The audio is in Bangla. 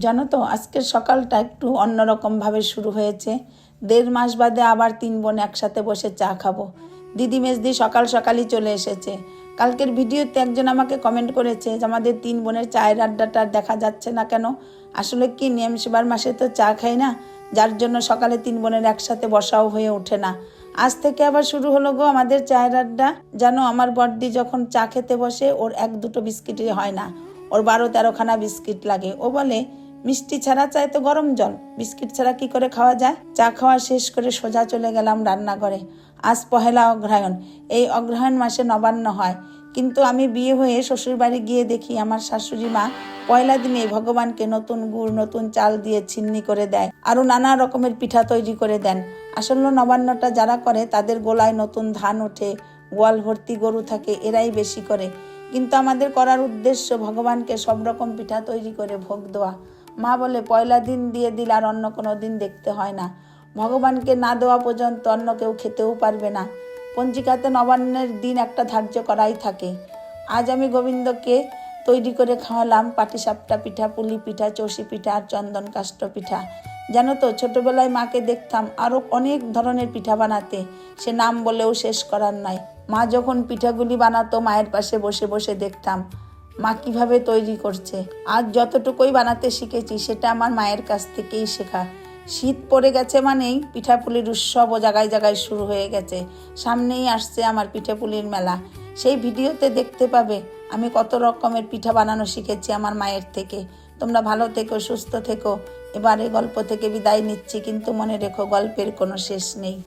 জানো তো আজকের সকালটা একটু অন্যরকমভাবে শুরু হয়েছে। 1.5 মাস বাদে আবার 3 বোন একসাথে বসে চা খাবো। দিদি মেজদি সকাল সকালই চলে এসেছে। কালকের ভিডিওতে একজন আমাকে কমেন্ট করেছে যে আমাদের 3 বোনের চায়ের আড্ডাটা দেখা যাচ্ছে না কেন। আসলে কি নিয়মশিবার মাসে তো চা খাই না, যার জন্য সকালে 3 বোনের একসাথে বসাও হয়ে ওঠে না। আজ থেকে আবার শুরু হলো গো আমাদের চায়ের আড্ডা। জানো আমার বড়দি যখন চা খেতে বসে ওর 1-2 বিস্কিটই হয় না, ওর 12-13খানা বিস্কিট লাগে। ও বলে মিষ্টি ছাড়া চাই তো গরম জল, বিস্কিট ছাড়া কি করে খাওয়া যায়। চা খাওয়া শেষ করে সোজা চলে গেলাম রান্নাঘরে। আজ পহেলা অগ্রহায়ণ। এই অগ্রহায়ণ মাসে নবান্ন হয়, কিন্তু আমি বিয়ে হয়ে শ্বশুর বাড়ি গিয়ে দেখি আমার শাশুড়ি মা পয়লা দিনে ভগবানকে নতুন গুড় নতুন চাল দিয়ে ছিন্নি করে দেয়, আরো নানা রকমের পিঠা তৈরি করে দেন। আসলে নবান্নটা যারা করে তাদের গোলায় নতুন ধান ওঠে, গোয়াল ভর্তি গরু থাকে, এরাই বেশি করে। কিন্তু আমাদের করার উদ্দেশ্য ভগবানকে সব রকম পিঠা তৈরি করে ভোগ দেওয়া। মা বলে পয়লা দিন দিয়ে দিল আর অন্য কোনো দিন দেখতে হয় না, ভগবানকে না দেওয়া পর্যন্ত অন্য কেউ খেতেও পারবে না। পঞ্জিকাতে নবান্নের দিন একটা ধার্য করাই থাকে। আজ আমি গোবিন্দকে তৈরি করে খাওয়ালাম পাটিসাপটা পিঠা, পুলি পিঠা, চৌষি পিঠা আর চন্দন কাষ্ঠ পিঠা। জানো তো ছোটবেলায় মাকে দেখতাম আরও অনেক ধরনের পিঠা বানাতে, সে নাম বলেও শেষ করার নয়। মা যখন পিঠাগুলি বানাতো মায়ের পাশে বসে বসে দেখতাম মা কিভাবে তৈরি করছে। আজ যতটুকুই বানাতে শিখেছি সেটা আমার মায়ের কাছ থেকেই শেখা। শীত পড়ে গেছে মানেই পিঠাপুলির উৎসব ও জায়গায় জায়গায় শুরু হয়ে গেছে। সামনেই আসছে আমার পিঠাপুলির মেলা, সেই ভিডিওতে দেখতে পাবে আমি কত রকমের পিঠা বানানো শিখেছি আমার মায়ের থেকে। তোমরা ভালো থেকো, সুস্থ থেকো। এবারে গল্প থেকে বিদায় নিচ্ছি, কিন্তু মনে রেখো গল্পের কোনো শেষ নেই।